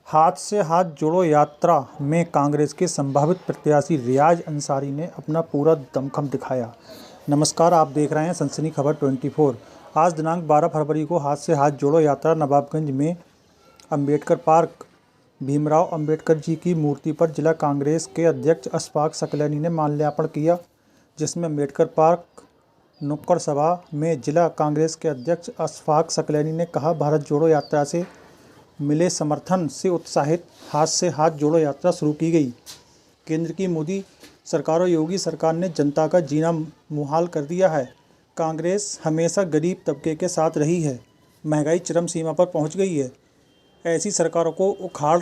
हाथ से हाथ जोड़ो यात्रा में कांग्रेस के संभावित प्रत्याशी रियाज अंसारी ने अपना पूरा दमखम दिखाया। नमस्कार, आप देख रहे हैं सनसनी खबर 24। आज दिनांक 12 फरवरी को हाथ से हाथ जोड़ो यात्रा नवाबगंज में अंबेडकर पार्क भीमराव अंबेडकर जी की मूर्ति पर जिला कांग्रेस के अध्यक्ष अशफाक सकलैनी ने माल्यार्पण किया, जिसमें अंबेडकर पार्क नुक्कड़ सभा में जिला कांग्रेस के अध्यक्ष अशफाक सकलैनी ने कहा, भारत जोड़ो यात्रा से मिले समर्थन से उत्साहित हाथ से हाथ जोड़ो यात्रा शुरू की गई। केंद्र की मोदी सरकार और योगी सरकार ने जनता का जीना मुहाल कर दिया है। कांग्रेस हमेशा गरीब तबके के साथ रही है। महंगाई चरम सीमा पर पहुंच गई है। ऐसी सरकारों को उखाड़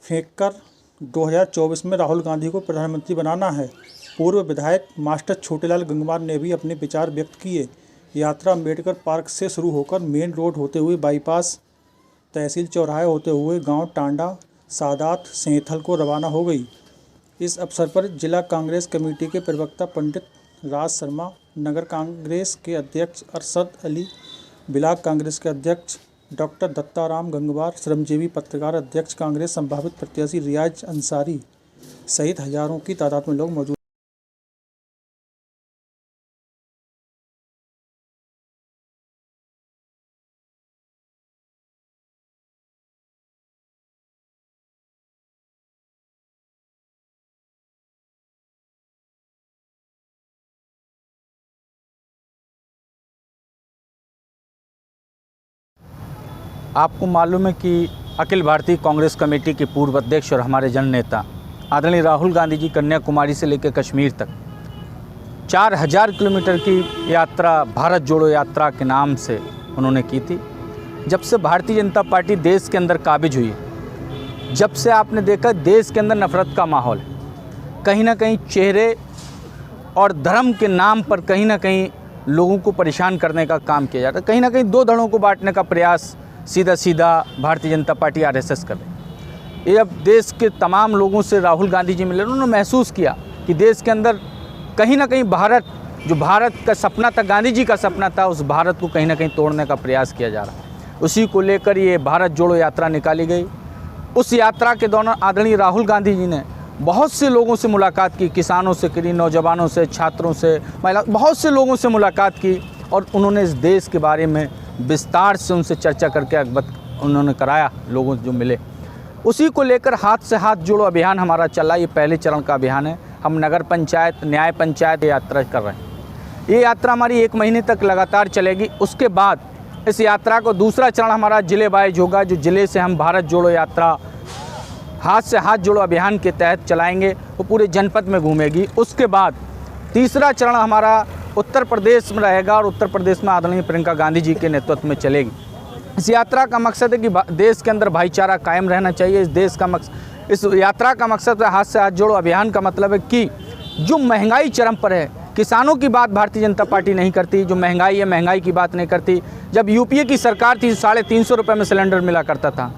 फेंककर 2024 में राहुल गांधी को प्रधानमंत्री बनाना है। पूर्व विधायक मास्टर छोटेलाल गंगवार ने भी अपने विचार व्यक्त किए। यात्रा अंबेडकर पार्क से शुरू होकर मेन रोड होते हुए बाईपास तहसील चौराहे होते हुए गांव टांडा सादात सेंथल को रवाना हो गई। इस अवसर पर जिला कांग्रेस कमेटी के प्रवक्ता पंडित राज शर्मा, नगर कांग्रेस के अध्यक्ष अरशद अली, ब्लॉक कांग्रेस के अध्यक्ष डॉक्टर दत्ताराम गंगवार, श्रमजीवी पत्रकार अध्यक्ष कांग्रेस संभावित प्रत्याशी रियाज अंसारी सहित हजारों की तादाद में लोग मौजूद। आपको मालूम है कि अखिल भारतीय कांग्रेस कमेटी के पूर्व अध्यक्ष और हमारे जननेता आदरणीय राहुल गांधी जी कन्याकुमारी से लेकर कश्मीर तक 4000 किलोमीटर की यात्रा भारत जोड़ो यात्रा के नाम से उन्होंने की थी। जब से भारतीय जनता पार्टी देश के अंदर काबिज हुई, जब से आपने देखा देश के अंदर नफरत का माहौल, कहीं ना कहीं चेहरे और धर्म के नाम पर कहीं ना कहीं लोगों को परेशान करने का काम किया जाता है। कहीं ना कहीं दो धड़ों को बांटने का प्रयास सीधा भारतीय जनता पार्टी आरएसएस कर रही है। ये अब देश के तमाम लोगों से राहुल गांधी जी मिले, उन्होंने महसूस किया कि देश के अंदर कहीं ना कहीं भारत का सपना था, गांधी जी का सपना था, उस भारत को कहीं ना कहीं तोड़ने का प्रयास किया जा रहा है। उसी को लेकर ये भारत जोड़ो यात्रा निकाली गई। उस यात्रा के दौरान आदरणीय राहुल गांधी जी ने बहुत से लोगों से मुलाकात की, किसानों से करी, नौजवानों से, छात्रों से, महिला, बहुत से लोगों से मुलाकात की और उन्होंने इस देश के बारे में विस्तार से उनसे चर्चा करके अवगत उन्होंने कराया। लोगों जो मिले उसी को लेकर हाथ से हाथ जोड़ो अभियान हमारा चला। ये पहले चरण का अभियान है। हम नगर पंचायत, न्याय पंचायत यात्रा कर रहे हैं। ये यात्रा हमारी 1 महीने तक लगातार चलेगी। उसके बाद इस यात्रा को दूसरा चरण हमारा जिले वाइज होगा, जो जिले से हम भारत जोड़ो यात्रा हाथ से हाथ जोड़ो अभियान के तहत चलाएंगे, वो पूरे जनपद में घूमेगी। उसके बाद तीसरा चरण हमारा उत्तर प्रदेश में रहेगा और उत्तर प्रदेश में आदरणीय प्रियंका गांधी जी के नेतृत्व में चलेगी। इस यात्रा का मकसद है कि देश के अंदर भाईचारा कायम रहना चाहिए। इस यात्रा का मकसद हाथ से हाथ जोड़ो अभियान का मतलब है कि जो महंगाई चरम पर है, किसानों की बात भारतीय जनता पार्टी नहीं करती। जो महंगाई है, महंगाई की बात नहीं करती। जब यूपीए की सरकार थी 350 रुपये में सिलेंडर मिला करता था,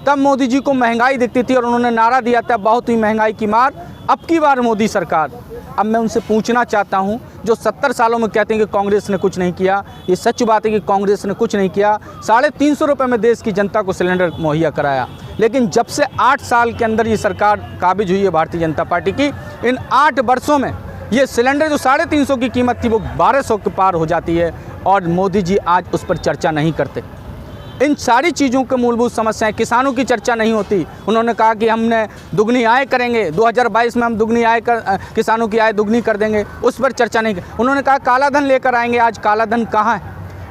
तब मोदी जी को महंगाई दिखती थी और उन्होंने नारा दिया था, बहुत ही महंगाई की मार, अब की बार मोदी सरकार। अब मैं उनसे पूछना चाहता हूं, जो 70 सालों में कहते हैं कि कांग्रेस ने कुछ नहीं किया, ये सच बात है कि कांग्रेस ने कुछ नहीं किया। 350 रुपये में देश की जनता को सिलेंडर मुहैया कराया। लेकिन जब से 8 साल के अंदर ये सरकार काबिज हुई है भारतीय जनता पार्टी की, इन 8 वर्षों में ये सिलेंडर जो 350 की कीमत थी वो 1200 के पार हो जाती है और मोदी जी आज उस पर चर्चा नहीं करते। इन सारी चीज़ों के मूलभूत समस्याएं, किसानों की चर्चा नहीं होती। उन्होंने कहा कि हमने दुगनी आय करेंगे, 2022 में हम दुगनी आय किसानों की आय दुगनी कर देंगे, उस पर चर्चा नहीं। उन्होंने कहा काला धन लेकर आएंगे, आज काला धन कहाँ है?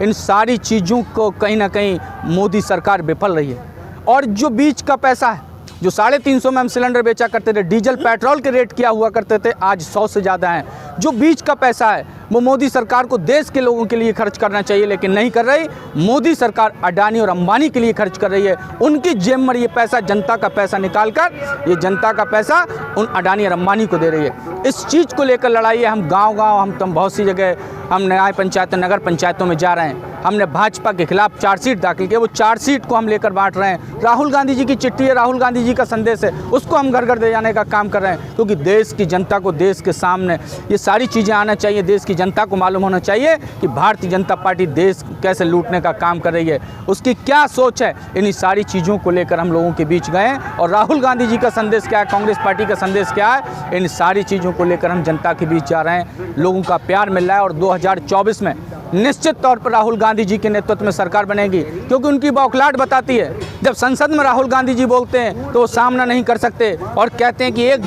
इन सारी चीज़ों को कहीं ना कहीं मोदी सरकार विफल रही है। और जो बीच का पैसा है, जो 350 में हम सिलेंडर बेचा करते थे, डीजल पेट्रोल के रेट क्या हुआ करते थे, आज 100 से ज़्यादा हैं। जो बीच का पैसा है वो मोदी सरकार को देश के लोगों के लिए खर्च करना चाहिए, लेकिन नहीं कर रही। मोदी सरकार अडानी और अंबानी के लिए खर्च कर रही है। उनकी जेब में ये पैसा, जनता का पैसा निकालकर ये जनता का पैसा उन अडानी और अंबानी को दे रही है। इस चीज़ को लेकर लड़ाई है। हम गाँव हम बहुत सी जगह हम न्याय पंचायत, नगर पंचायतों में जा रहे हैं। हमने भाजपा के खिलाफ चार्जशीट दाखिल किया, वो चार्जशीट को हम लेकर बांट रहे हैं। राहुल गांधी जी की चिट्ठी है, राहुल गांधी जी का संदेश है, उसको हम घर घर दे जाने का काम कर रहे हैं। क्योंकि देश की जनता को देश के सामने ये सारी चीज़ें आना चाहिए। देश की जनता को मालूम होना चाहिए कि भारतीय जनता पार्टी देश कैसे लूटने का काम कर रही है, उसकी क्या सोच है। इन्हीं सारी चीज़ों को लेकर हम लोगों के बीच गए हैं और राहुल गांधी जी का संदेश क्या है, कांग्रेस पार्टी का संदेश क्या है, इन सारी चीज़ों को लेकर हम जनता के बीच जा रहे हैं। लोगों का प्यार मिल रहा है और 2024 में निश्चित तौर पर राहुल गांधी जी के नेतृत्व में सरकार बनेगी, क्योंकि उनकी बौखलाहट बताती है। जब संसद में राहुल गांधी जी बोलते हैं तो वो सामना नहीं कर सकते और कहते हैं कि एक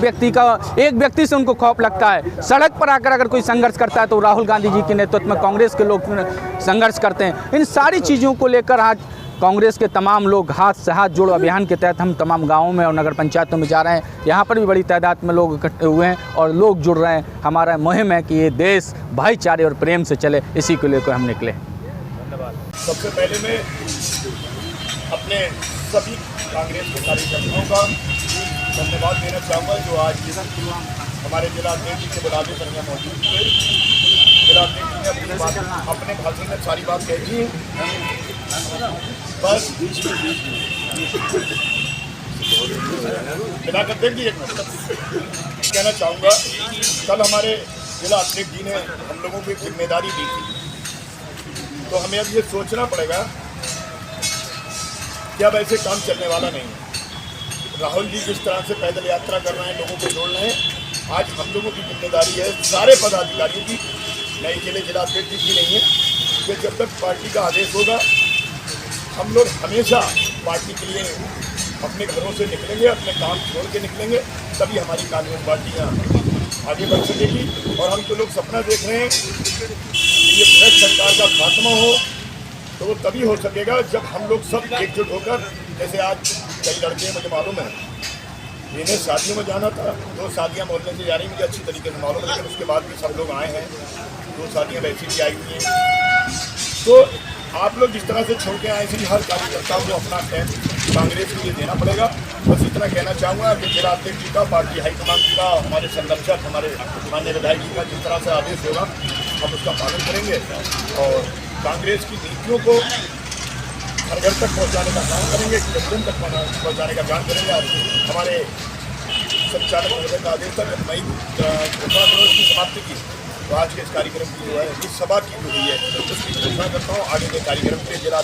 व्यक्ति से उनको खौफ लगता है। सड़क पर आकर अगर कोई संघर्ष करता है तो राहुल गांधी जी के नेतृत्व में कांग्रेस के लोग संघर्ष करते हैं। इन सारी चीज़ों को लेकर आज कांग्रेस के तमाम लोग हाथ से हाथ जोड़ो अभियान के तहत हम तमाम गाँवों में और नगर पंचायतों में जा रहे हैं। यहाँ पर भी बड़ी तादाद में लोग इकट्ठे हुए हैं और लोग जुड़ रहे हैं। हमारा मुहिम है कि ये देश भाईचारे और प्रेम से चले, इसी को लेकर हम निकले। सबसे पहले मैं अपने सभी कांग्रेस के कार्यकर्ताओं का धन्यवाद देना चाहूँगा जो आज हमारे जिला अध्यक्ष जी के बुलावे पर यहाँ मौजूद थे। जिला अध्यक्ष जी ने अपने भाषण में सारी बात कही थी। बस बिना करते कि एक कहना चाहूँगा, कल हमारे जिला अध्यक्ष जी ने हम लोगों को एक जिम्मेदारी दी थी, तो हमें अब ये सोचना पड़ेगा कि अब ऐसे काम चलने वाला नहीं है। राहुल जी जिस तरह से पैदल यात्रा कर रहे हैं, लोगों को जोड़ रहे हैं, आज हम लोगों की जिम्मेदारी है, सारे पदाधिकारियों की, नए जिले जिला अध्यक्ष की नहीं है, कि जब तक पार्टी का आदेश होगा हम लोग हमेशा पार्टी के लिए अपने घरों से निकलेंगे, अपने काम छोड़ के निकलेंगे, तभी हमारी कांग्रेस पार्टियाँ आगे बढ़ सकेगी। और हम तो लोग सपना देख रहे हैं कि ये भ्रष्ट सरकार का खात्मा हो, तो वो तभी हो सकेगा जब हम लोग सब एकजुट होकर, जैसे आज कई लड़के मुझे मालूम है इन्हें शादियों में जाना था, 2 शादियाँ मोहल्ले से जा रही, मुझे अच्छी तरीके से मालूम है, लेकिन उसके बाद भी सब लोग आए हैं, 2 शादियाँ वैसी भी आई हुई हैं। तो आप लोग जिस तरह से छोड़ के आए थे, हर कार्यकर्ताओं को अपना टाइम कांग्रेस के लिए देना पड़ेगा। बस इतना कहना चाहूँगा कि जिला अध्यक्ष जी का, पार्टी हाईकमान का, हमारे संरक्षक, हमारे माननीय विधायक जी का जिस तरह से आदेश होगा हम उसका पालन करेंगे और कांग्रेस की नीतियों को घर घर तक पहुँचाने का काम करेंगे, जन तक पहुँचाने का काम करेंगे। हमारे संचालक महोदय का आदेश था कि मई 15 की समाप्ति की, तो आज के इस कार्यक्रम की जो है इस सभा की जो हुई है उसकी घोषणा करता हूँ। आगे के कार्यक्रम के जिला